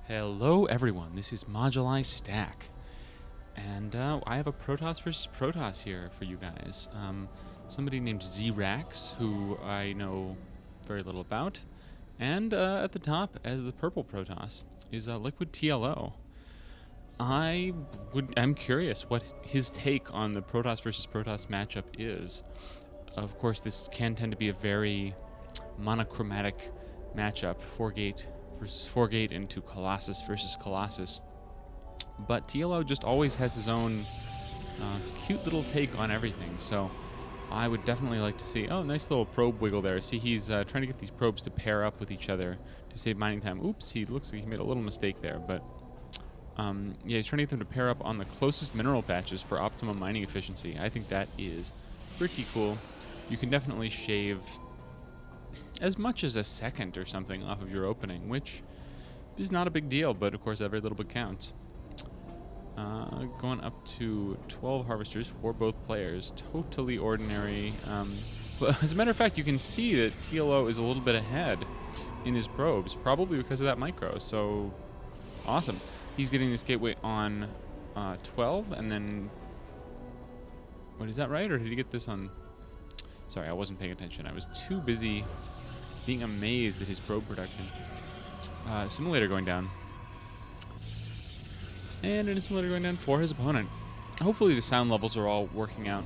Hello everyone, this is Moduli Stack, and I have a Protoss versus Protoss here for you guys. Somebody named ZeeRax, who I know very little about, and at the top, as the purple Protoss, is Liquid TLO. I'm curious what his take on the Protoss versus Protoss matchup is. Of course, this can tend to be a very monochromatic matchup, 4-gate versus 4-gate into Colossus versus Colossus. But TLO just always has his own cute little take on everything, so I would definitely like to see... Oh, nice little probe wiggle there. See, he's trying to get these probes to pair up with each other to save mining time. Oops, he looks like he made a little mistake there, but... yeah, he's trying to get them to pair up on the closest mineral patches for optimum mining efficiency. I think that is pretty cool. You can definitely shave as much as a second or something off of your opening, which is not a big deal, but of course every little bit counts. Going up to 12 harvesters for both players. Totally ordinary. But as a matter of fact, you can see that TLO is a little bit ahead in his probes, probably because of that micro, so awesome. He's getting this gateway on 12, and then... Wait, is that right, or did he get this on... Sorry, I wasn't paying attention. I was too busy being amazed at his probe production. Simulator going down. And an assimilator going down for his opponent. Hopefully the sound levels are all working out.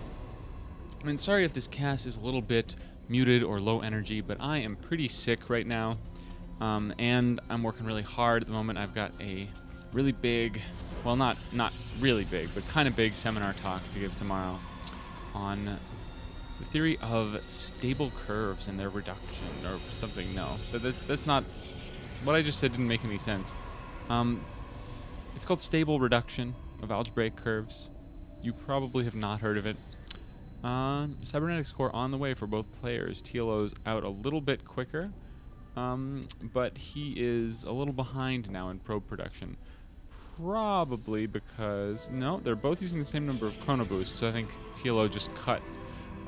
I mean, sorry if this cast is a little bit muted or low energy, but I am pretty sick right now. And I'm working really hard at the moment. I've got a really big, well, not really big, but kind of big seminar talk to give tomorrow on the theory of stable curves and their reduction, or something. No, that's not... What I just said didn't make any sense. It's called stable reduction of algebraic curves. You probably have not heard of it. Cybernetics core on the way for both players. TLO's out a little bit quicker, but he is a little behind now in probe production. Probably because... No, they're both using the same number of chrono boosts, so I think TLO just cut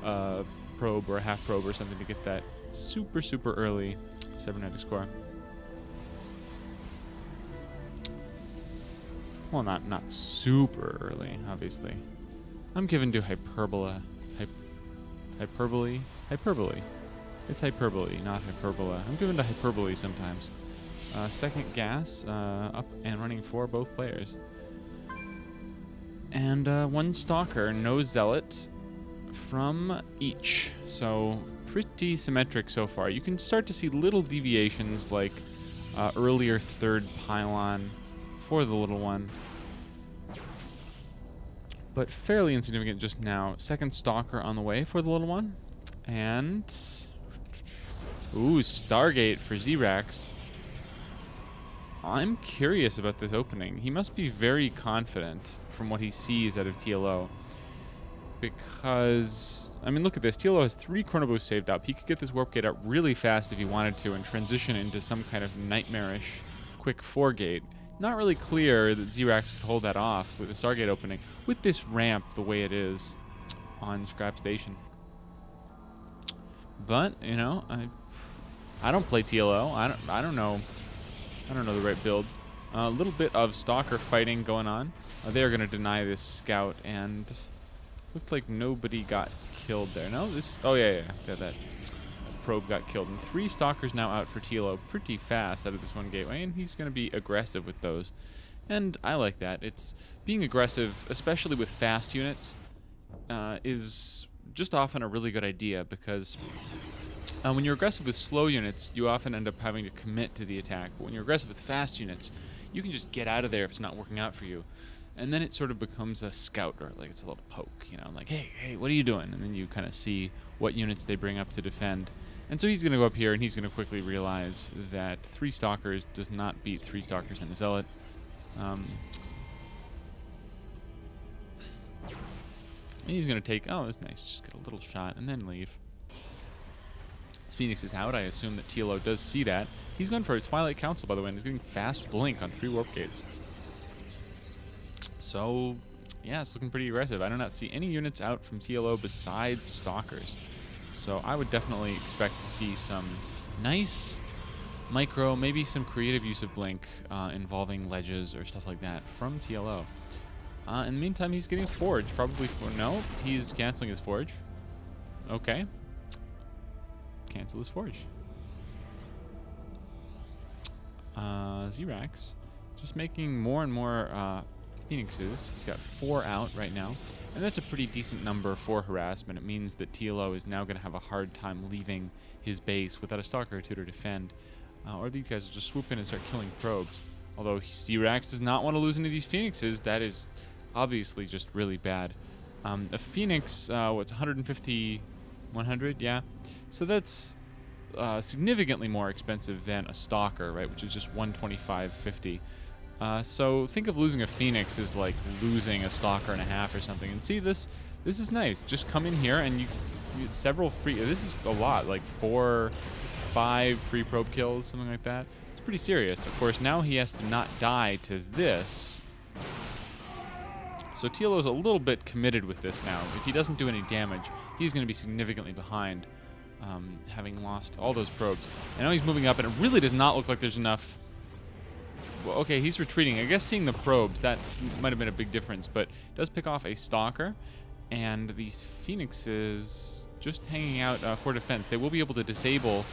a probe or a half probe or something to get that super early cybernetics core. Well, not super early, obviously. I'm given to hyperbola. Hyperbole? Hyperbole. It's hyperbole, not hyperbola. I'm given to hyperbole sometimes. Second gas, up and running for both players. And one stalker, no zealot from each. So pretty symmetric so far. You can start to see little deviations like earlier third pylon for the little one, but fairly insignificant just now. Second stalker on the way for the little one, and ooh, Stargate for ZeeRax. I'm curious about this opening. He must be very confident from what he sees out of TLO, because I mean, look at this. TLO has 3 chrono boosts saved up. He could get this warp gate out really fast if he wanted to and transition into some kind of nightmarish quick 4-gate. Not really clear that ZeeRax could hold that off with the Stargate opening with this ramp the way it is on Scrap Station. But you know, I don't play TLO. I don't know the right build. A little bit of stalker fighting going on. They are going to deny this scout, and looked like nobody got killed there. No, this. Oh yeah, that probe got killed, and 3 stalkers now out for TLO pretty fast out of this one gateway, and he's going to be aggressive with those, and I like that. It's being aggressive, especially with fast units, is just often a really good idea, because when you're aggressive with slow units, you often end up having to commit to the attack. But when you're aggressive with fast units, you can just get out of there if it's not working out for you, and then it sort of becomes a scout, or like it's a little poke, you know, like hey, what are you doing? And then you kind of see what units they bring up to defend. And so he's going to go up here, and he's going to quickly realize that 3 stalkers does not beat 3 stalkers and a zealot. And he's going to take... Oh, that's nice. Just get a little shot and then leave. As Phoenix is out, I assume that TLO does see that. He's going for his Twilight Council, by the way, and he's getting fast blink on 3 warp gates. So, yeah, it's looking pretty aggressive. I do not see any units out from TLO besides stalkers. So I would definitely expect to see some nice Micro, maybe some creative use of Blink involving ledges or stuff like that from TLO. In the meantime, he's getting Forge, probably for... No, he's canceling his Forge. Okay. Cancel his Forge. ZeeRax, just making more and more Phoenixes. He's got 4 out right now. And that's a pretty decent number for harassment. It means that TLO is now going to have a hard time leaving his base without a Stalker or 2 to defend. Or these guys will just swoop in and start killing probes. Although ZeeRax does not want to lose any of these Phoenixes. That is obviously just really bad. A Phoenix, what's 150, 100? Yeah. So that's significantly more expensive than a Stalker, right? Which is just 125.50. So think of losing a Phoenix as like losing a Stalker and a half or something. And see, this is nice. Just come in here and you get several free... This is a lot, like 4, 5 free probe kills, something like that. It's pretty serious. Of course, now he has to not die to this. So TLO's a little bit committed with this now. If he doesn't do any damage, he's going to be significantly behind, having lost all those probes. And now he's moving up, and it really does not look like there's enough... Well, okay, he's retreating. I guess seeing the probes, that might have been a big difference, but does pick off a Stalker, and these Phoenixes just hanging out for defense. They will be able to disable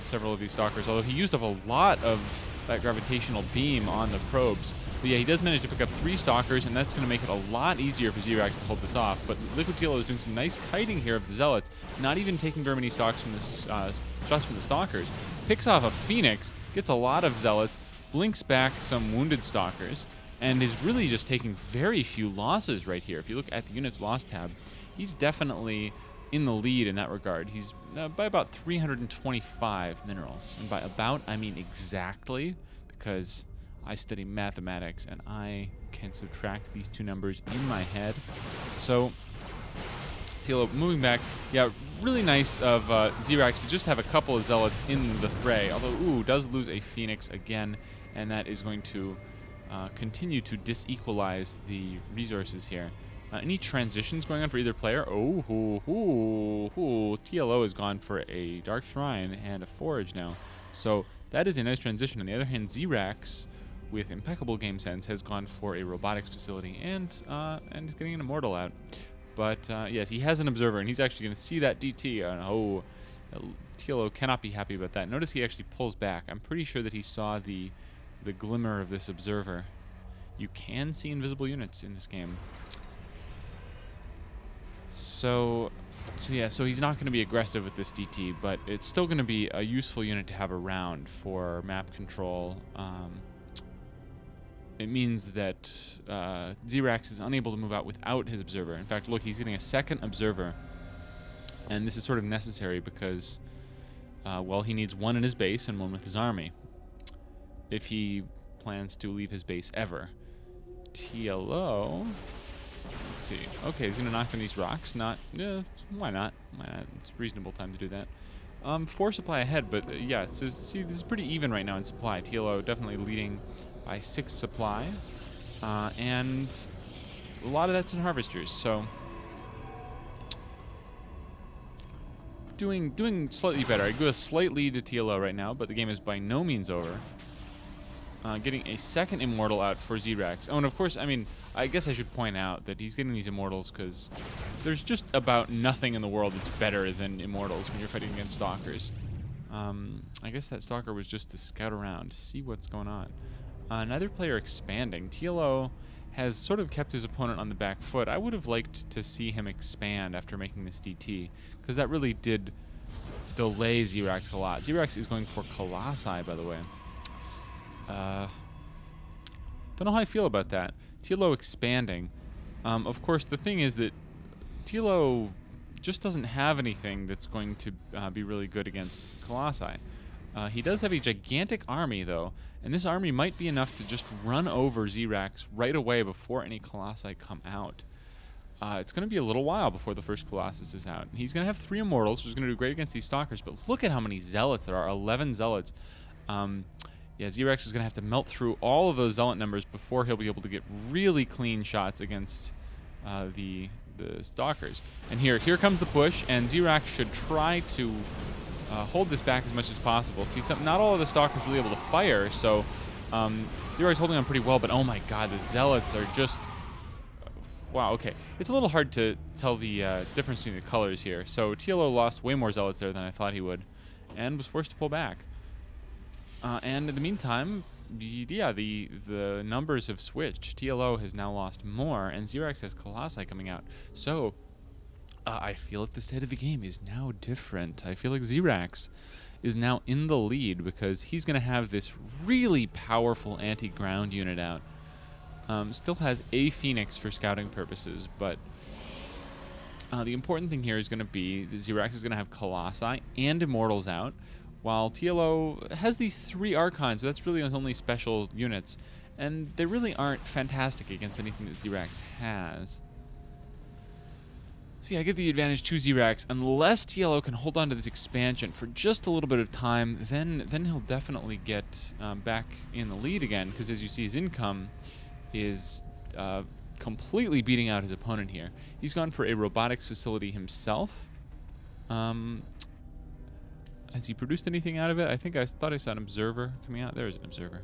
several of these Stalkers, although he used up a lot of that gravitational beam on the probes. But yeah, he does manage to pick up 3 Stalkers, and that's going to make it a lot easier for ZeeRax to hold this off. But Liquid TLO is doing some nice kiting here of the Zealots, not even taking very many shots from the Stalkers. Picks off a Phoenix, gets a lot of Zealots, blinks back some wounded Stalkers, and is really just taking very few losses right here. If you look at the units loss tab, he's definitely in the lead in that regard. He's by about 325 minerals. And by about, I mean exactly, because I study mathematics and I can subtract these 2 numbers in my head. So, TLO moving back. Yeah, really nice of ZeeRax to just have a couple of Zealots in the fray. Although, ooh, does lose a Phoenix again, and that is going to continue to disequalize the resources here. Any transitions going on for either player? Oh, TLO has gone for a Dark Shrine and a Forge now. So that is a nice transition. On the other hand, ZeeRax, with impeccable game sense, has gone for a robotics facility and is getting an Immortal out. But yes, he has an Observer, and he's actually going to see that DT. Oh, TLO cannot be happy about that. Notice he actually pulls back. I'm pretty sure that he saw the glimmer of this Observer. You can see invisible units in this game. So he's not going to be aggressive with this DT, but it's still going to be a useful unit to have around for map control. It means that ZeeRax is unable to move out without his Observer. In fact, look, he's getting a second Observer, and this is sort of necessary because, well, he needs 1 in his base and 1 with his army if he plans to leave his base ever. TLO... Let's see. Okay, he's going to knock down these rocks. Yeah, why not? Why not? It's a reasonable time to do that. 4 supply ahead, but yeah, so see, this is pretty even right now in supply. TLO definitely leading by 6 supply, and a lot of that's in harvesters. So doing slightly better. I give a slight lead to TLO right now, but the game is by no means over. Getting a second Immortal out for ZeeRax. Oh, and of course, I mean, I guess I should point out that he's getting these Immortals because there's just about nothing in the world that's better than Immortals when you're fighting against Stalkers. I guess that Stalker was just to scout around, see what's going on. Neither player expanding. TLO has sort of kept his opponent on the back foot. I would have liked to see him expand after making this DT, because that really did delay ZeeRax a lot. ZeeRax is going for Colossi, by the way. Don't know how I feel about that. TLO expanding. Of course, the thing is that TLO just doesn't have anything that's going to be really good against Colossi. He does have a gigantic army, though, and this army might be enough to just run over ZeeRax right away before any Colossi come out. It's going to be a little while before the first Colossus is out. He's going to have 3 Immortals, which is going to do great against these Stalkers, but look at how many Zealots there are. 11 Zealots. Yeah, ZeeRax is going to have to melt through all of those Zealot numbers before he'll be able to get really clean shots against the Stalkers. And here comes the push, and ZeeRax should try to hold this back as much as possible. See, not all of the Stalkers really able to fire, so ZeeRax holding on pretty well, but oh my god, the Zealots are just... Wow, okay. It's a little hard to tell the difference between the colors here. So TLO lost way more Zealots there than I thought he would, and was forced to pull back. And in the meantime, yeah, the numbers have switched. TLO has now lost more, and ZeeRax has Colossi coming out. So I feel like the state of the game is now different. I feel like ZeeRax is now in the lead because he's going to have this really powerful anti-ground unit out. Still has a Phoenix for scouting purposes, but the important thing here is going to be that ZeeRax is going to have Colossi and Immortals out, while TLO has these 3 Archons, so that's really his only special units, and they really aren't fantastic against anything that ZeeRax has. So yeah, I give the advantage to ZeeRax. Unless TLO can hold on to this expansion for just a little bit of time, then he'll definitely get back in the lead again, because as you see, his income is completely beating out his opponent here. He's gone for a robotics facility himself. Has he produced anything out of it? I thought I saw an observer coming out. There's an observer.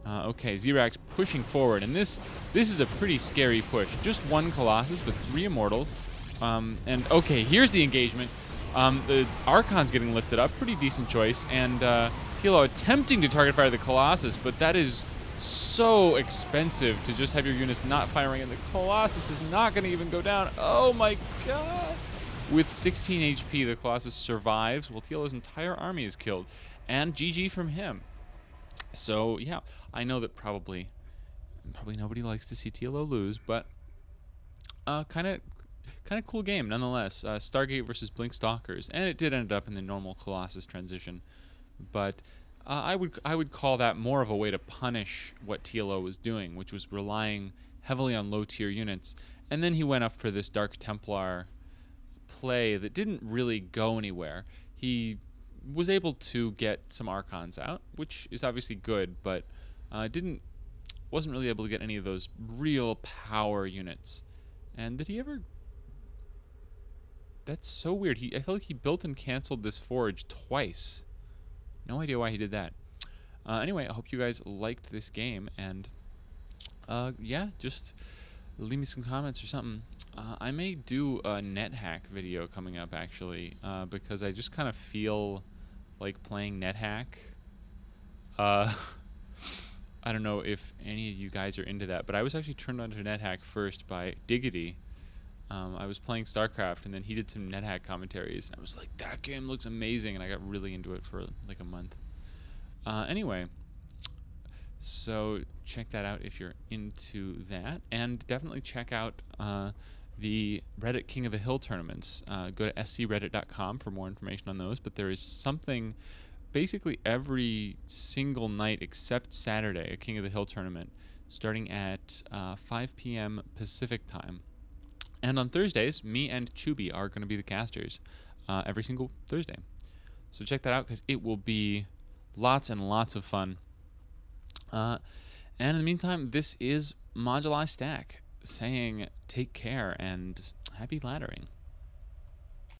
Okay, ZeeRax pushing forward, and this is a pretty scary push. Just 1 Colossus with 3 Immortals, and okay, here's the engagement. The Archon's getting lifted up, pretty decent choice, and TLO attempting to target fire the Colossus, but that is so expensive to just have your units not firing, and the Colossus is not going to even go down. Oh my god! With 16 HP, the Colossus survives, while TLO's entire army is killed, and GG from him. So yeah, I know that probably nobody likes to see TLO lose, but kind of cool game nonetheless. Stargate versus Blink Stalkers, and it did end up in the normal Colossus transition, but I would call that more of a way to punish what TLO was doing, which was relying heavily on low tier units, and then he went up for this Dark Templar play that didn't really go anywhere. He was able to get some Archons out, which is obviously good, but wasn't really able to get any of those real power units. And did he ever... That's so weird. I feel like he built and canceled this forge twice. No idea why he did that. Anyway, I hope you guys liked this game, and yeah, just leave me some comments or something. I may do a NetHack video coming up, actually, because I just kind of feel like playing NetHack. I don't know if any of you guys are into that, but I was actually turned on to NetHack first by Diggity. I was playing StarCraft, and then he did some NetHack commentaries, and I was like, that game looks amazing, and I got really into it for like a month. Anyway, so check that out if you're into that, and definitely check out the Reddit King of the Hill tournaments. Go to screddit.com for more information on those, but there is something basically every single night except Saturday, a King of the Hill tournament, starting at 5 p.m. Pacific time. And on Thursdays, me and Chubby are going to be the casters every single Thursday. So check that out, because it will be lots and lots of fun. And in the meantime, this is Moduli Stack saying take care and happy laddering.